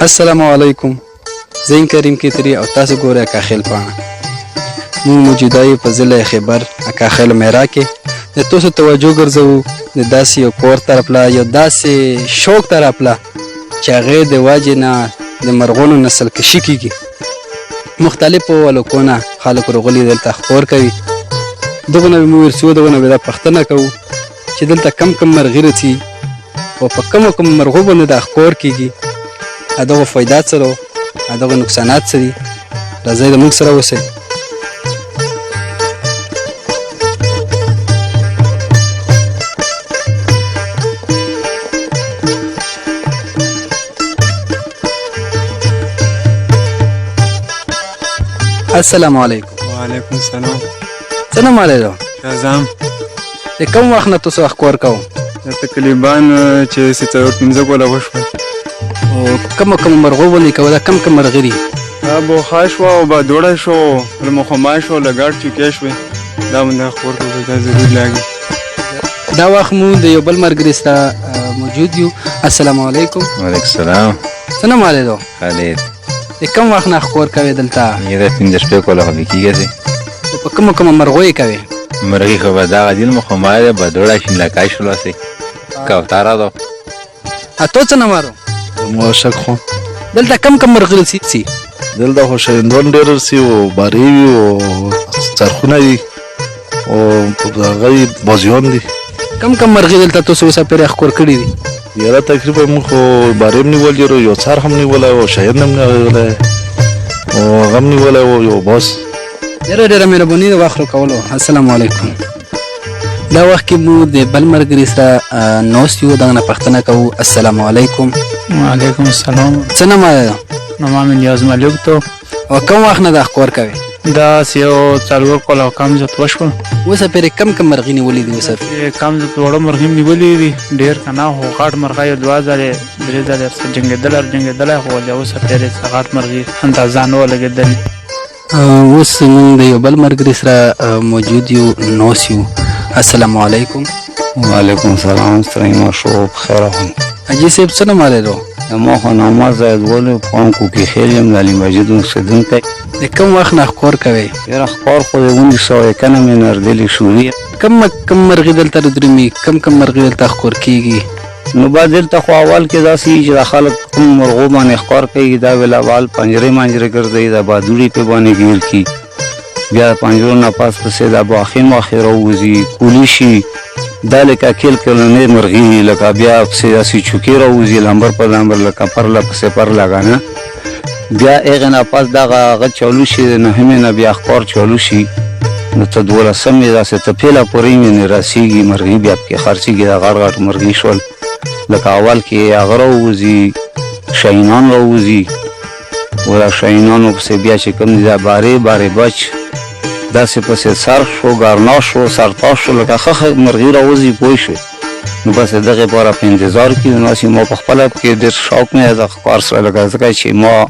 السلام علیکم. زه کریم کیتری او تاسو ګورئ اکاخیل پاڼه. موږ موجوده یو په ضلع خیبر اکاخیل میرا کې د تاسو توجه ګرځوو د داسې یو کور طرف له یو داسې شوق طرف له چې هغې د وجې نه د مرغونو نسل کشي کیږي. مختلفو ولکو نه خلک راغلي دلته خپور کوي. دغه نه به مو ورسو دغه نه به دا پوښتنه کوو چې دلته کم کم مرغۍ راځي او په کومو کومو مرغو باندې دا ښکور کیږي، دغه فایده څه ده، دغه نقصانات څه دي. راځئ زموږ سره اوسئ. السلام علیکم. وعلیکم السلام. څه نوم دی؟ شازام. د کوم وخت نه تاسو ښکور کوو؟ تقریبا چې 15 کاله وشول. او کومو کومو مرغو باندې کوو؟ دا کم کم مرغۍ دي؟ بوخا شوه او بادوړه شو، مخما شو، لګاټ چوکۍ شوې. دا باندې خپور کوو، دا ضرور لاګي. دا وخت مو د یو بل ملګري سره موجود یو. السلام علیکم. وعلیکم السلام. څه نوم دی؟ خالد. د کوم وخت نه ښکور کوې دلته؟ یې د 15 کاله خو کېږي. په کومو کومو مرغو یې کوې؟ مرغۍ خو به دغه دي، مخما دی، بادوړه، شینلکۍ شول، هسې کوتره ده. تو څه نوم دی؟ موشک خو دلته کم کم مرغۍ رسي؟ دلته خو شرندون ډېر رسي او بارې وي او څرخونه وي او هغه بازیان دي. کم کم مرغۍ دلته تاسو اوسه پرې ښکور کړي دي؟ یاره تقریبا موږ خو بارې هم نیولی ډېر، یو څرخ هم نیولی او شاهین هم نیولی او هغه هم نیولی او یو باز. ډېره ډېره مهرباني د وخت راکولو. السلام علیکم. دا وخت کې مو د بل ملګري سره ناست یو، دغه نه پوښتنه کوو. السلام علیکم. وعلیکم السلام. څه نوم دی؟ نوم مې نیاز ملک ته. او کوم وخت نه دا ښکور کوې؟ دا یو 4 کاله او کم زیات وشول. اوسه پرې کم کم مرغۍ نیولې دي؟ اوسه کم زیات وړه مرغۍ مې نیولې دي، ډېر که نه، خو غټ مرغۍ 2 ځلې 3 ځلې ورسره جنګېدلی، خو اوسه پرې غټ مرغۍ اندازه نه وه لګېدلې. اوس موږ د یو بل ملګري سره موجود یو، ناست یو. السلام علیکم. وعلیکم السلام. ستړی شو بخیر هم. حاجي صاحب څه نوم دی؟ ما خو نامه زید ولو قوم کوکي خیل یم، د علي مجید اوسېدونکی. د کوم وخت نه ښکور کوې؟ یاره ښکار خو د 1901 نه مې نردلې شوري. کم مرغۍ دلته درومي؟ کم کم مرغۍ دلته ښکور کېږي؟ نو بعد دلته خو اول کې داسې وي چې د خلک کوم مرغو باندې ښکار کوي، دا ولابال پنجرې منجرې ګرځوي، دا بادوړي پې باندې ګیر کي، بیا د پنجرو نه پاس پسې دا باخین واخې راووځي، کولی شي، دا لکه کیل کلنې مرغۍ، لکه بیا پسې داسې چوکې راووځي، لمبر په لمبر، لکه پرله پسې پرله که نه. بیا هغې نه پس دغه هغه چالو شي، د 9مې نه بیا ښکار چالو شي، نو تر 12مې داسې تپېله پورې مې رسېږي مرغۍ، بیا پکې خرڅېږي. دا غټ غټ مرغۍ شول، لکه اول کې هغه راووځي، شاهینان راووځي، و دا شاهینانو پسې بیا چې کوم دي دا بارې بچ، داسې پسې سرخ شو، ګرنا شو، سرتاش شو، لکه ښه مرغۍ راوځي پوه شوې. نو بس د دغې لپاره په انتظار کې نو هسې ما په خپله پکې ډېر شوق مې د ښکار سره، لکه ځکه چې ما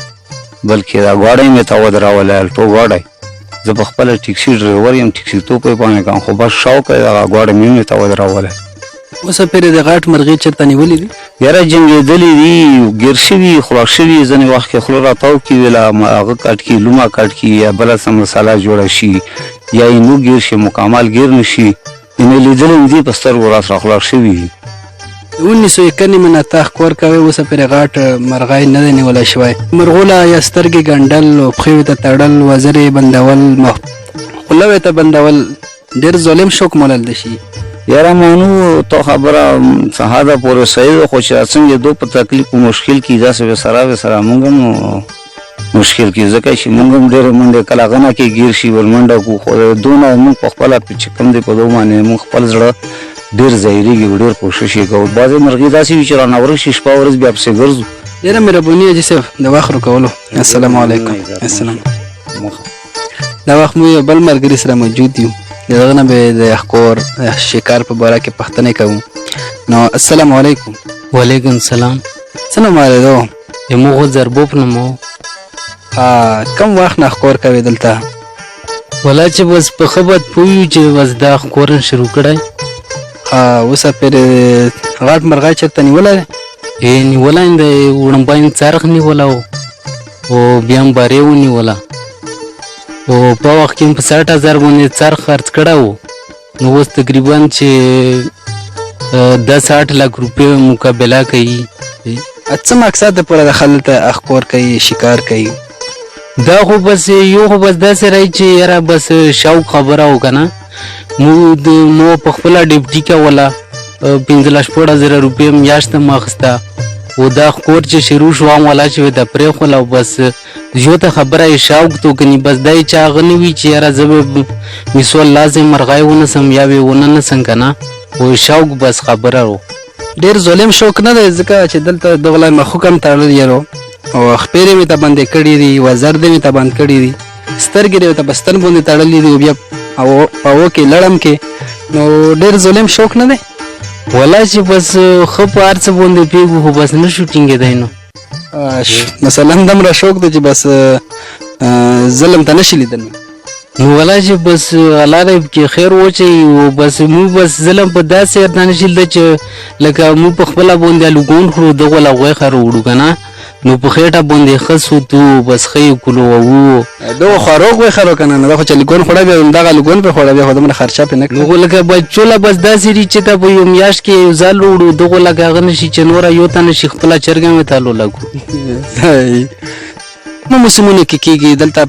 بلکې دا ګاډی مې ته ودرولی، الټو ګاډی. زه په خپله ټکسي ډریور یم، ټکسي توپ یې باندې کوم، خو بس شوق یې دغه ګاډی مې ته ودرولی. اوسه پرې د غټ مرغۍ چېرته نیولې دي؟ یاره جنګېدلې دي، ګیر شوي، خوراک شوي، ځینې وخت کې خوله راتاو کي ویله هغه کټ کي، لومه کټ کي، یا بله څه مساله جوړه شي، یا یې نو ګیر شي، مکمل ګیر نه شي. یعنې لیدلې مې دي په سترګو راسره خوراک شوي دي. د 1901 نه ته ښکور کوې، اوسه پرې غټ مرغۍ نه دی نیولی شوی. مرغو له یا سترګې ګنډل او پښې ته تړل، وزرې بندول، خوله ته بندول، ډېر ظالم شوق مولل دی شي. یاره مانو تو خبره سهاده پورې صحیح ده، خو چې څنګه دو په تکلیف په مشکل کې داسې وسره موږ هم مشکل کې، ځکه چې موږ هم ډېرې منډې کله غنه کې ګیر شي ورمنډه کړو، خو دونه موږ په خپله چې کوم دی په دو باندې موږ خپل زړه ډېر ځایرېږي او ډېر کوشش یې کوو. بعضې مرغۍ داسې وي چې رانه ورک شي، شپه ورځ بیا پسې ګرځو. ډېره مهرباني حاجي صاحب د وخت راکولو. السلام علیکم. السلام. دا وخت مو یو بل ملګري سره موجود یو، دغه نه به د ښکور شکار په باره کې پوښتنې کوو. نو السلام علیکم. وعلیکم السلام. څه نوم دی؟ زموږ زربوب نوم و. کم وخت نه ښکور کوې دلته؟ ولا چې بس په ښه بد پوه یو چې بس دا ښکورن شروع کړی. اوسه پرې غټ مرغۍ چېرته نیولی دی؟ نیولا د وړمباین څرخ نیولا و او بیا هم بارې ونیوله او په وخت کې په 60,000 باندې څرخ خرڅ کړی و نو اوس تقریبا چې 10 लाख روپۍ مقابله کوي. څه مقصد د پوره د خلک ته اخکور کوي شکار کوي؟ دا خو بس یو خو بس داسې رایي چې یاره بس شوق خبره و که نه مو په خپله ډیپټي کوله 15,000 روپۍ میاشت م اخیسته او دا خکور چې شروع شو هم والا چې د پرېښول او بس یو ته خبره یې شوق تو کني بس دا یې چې هغه نه وي چې یاره زه به مثال لازم مرغۍ ونیسم یا به ونه نیسم که نه او شوق بس خبره و. ډېر ظلم شوق نه دی ځکه چې دلته دغه لای مخوک هم تړلی یم او خپېرې مې ته بندې کړي دي وزر دې مې ته بند کړي دي سترګې دې ته بستن باندې تړلي دي او بیا په هوا کې لړم کې نو ډېر ظلم شوق نه دی والله چې بس ښه په هر څه باندې پوهېږو خو بس نه شو ټینګېدی نو مثلا دومره شوق دی چې بس ظلم ته نشي لیدل نو والله چې بس الله دې کې خیر واچوي او بس موږ بس ظلم په داسې ورته نشي لیدلی چې لکه موږ په خپله باندې الوګون خورو دغه له غوښه راوړو که نه نو په خېټه باندې ښه سوتو بس ښه یې کولو وو دغه خواروغ ویښه که نه دا خو چې لګون خوړه بیا همدغه لګون پرې خوړه بیا خو دومره خرچه پرې نه کړه نو لکه بچوله بس داسې دي چې ته په یو میاشت کې یو ځل وړو دغه لکه هغه نشي چې نوره یو ته نشي خپله چرګه مې تالو لګو نو موسمونه کې کېږي دلته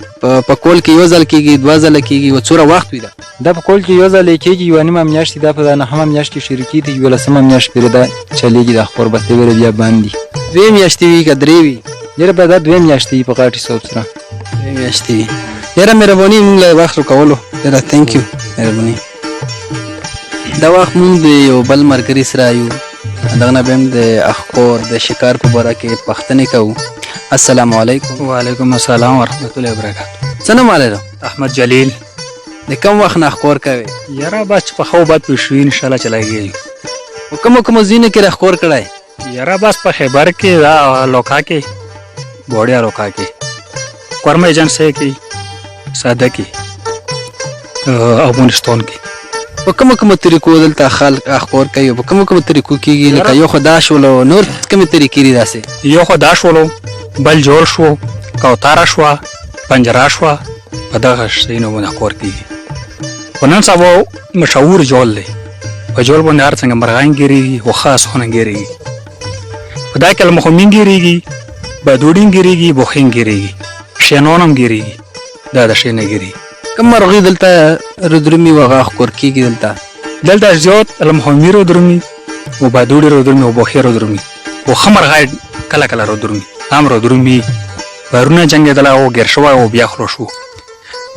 په کول کې یو ځل کېږي 2 ځله کېږي او څومره وخت وي دا په کول کې یو ځل کېږي یوه نیمه میاشت دا په 9مه میاشت کې شروع کېږي 11مه میاشت پورې دا چلیږي دا خپور بستې ورې بیا باندې 2 میاشتې وي که 3 وي یاره به دا 2 میاشتې وي په غاټي صوب سره 2 میاشتې وي یاره مهرباني موږ له وخت راکولو یاره تھینک یو مهرباني دا وخت موږ د یو بل ملګري سره یو دغه نه به هم د اخکور د شکار په باره کې پوښتنې کوو. السلام علیکم. وعلیکم السلام ورحمت الله وبرکاته. څه نوم والی ده؟ احمد جلیل. د کوم وخت نه اخکور کوې؟ یاره بس چې په ښو بد پوه شوي انشاءالله چې لګېږي. په کومو کومو ځایونو کې اخکور کړی؟ یاره بس په خیبر کې دا لوکا کې بوړیا لوکا کې کورمه ایجنسۍ کې ساده کې افغانستان کې په کومو کومو طریقو دلته خلک اخکور کوي په کومو کومو طریقو کېږي لکه یو خو دا شولو نور کومې طریقې دي داسې؟ یو خو دا شولو بل جول شو کوتاره شوه پنجره شوه په دغه شیانو باندې اخکور کېږي. خو نن سبا مشهور جول دی په جول باندې هر څنګه مرغان ګیرېږي خو خاص خونه ګیرېږي په دا کې المخمین ګیرېږي بادوډین ګیرېږي بوخین ګیرېږي شینون هم ګیرېږي دا د شی نه ګیرېږي. کوم مرغۍ دلته رودرمي و هغه اخکور کېږي دلته زیات المخمین رودرمي او بادوډي رودرمي او بوخي رودرمي او ښه مرغۍ کله کله رودرمي هم رودرمي بارونه جنګېدله او ګیر شوی او بیا خلو شو.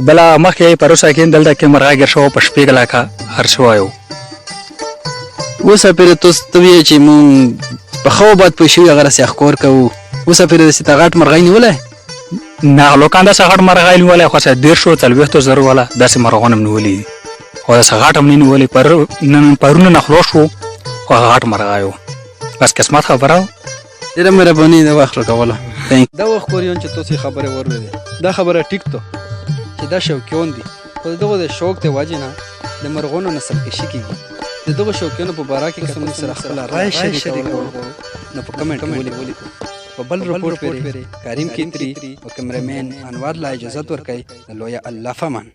بله مخکې پروسه کې دلته کې مرغۍ ګیر شوی په شپېږ لاکه هر شوی و. اوس پرې تاسو ته وایې چې مونږ په ښه بد پوه شوي هغه راسې اخکور کوو اوس پرې داسې ته غټ مرغۍ نیولی؟ نه لوکان داسې غټ مرغۍ نیولی خو څه 150-40 والا داسې مرغان هم نیولي دي خو داسې غټ هم نه نیولي پرونه نه خلو شو خو هغه غټ مرغۍ و بس قسمت خبره و. ډېره مهرباني د وخت راکولو. دا وخت کوریان چې تاسو خبرې واورېدې دا خبره ټیک ده چې دا شوقیان دي خو د دغو د شوق د وجې نه د مرغانو نسل کشي کېږي. د دغو شوقیانو په باره کې که زموږ سره خپله رایه شریکول نو په کمنټ کې ولیکو. په بل رپورټ پورې کریم کینتري او کیمرامین انوار لا اجازت ورکوي د لویه الله فمان.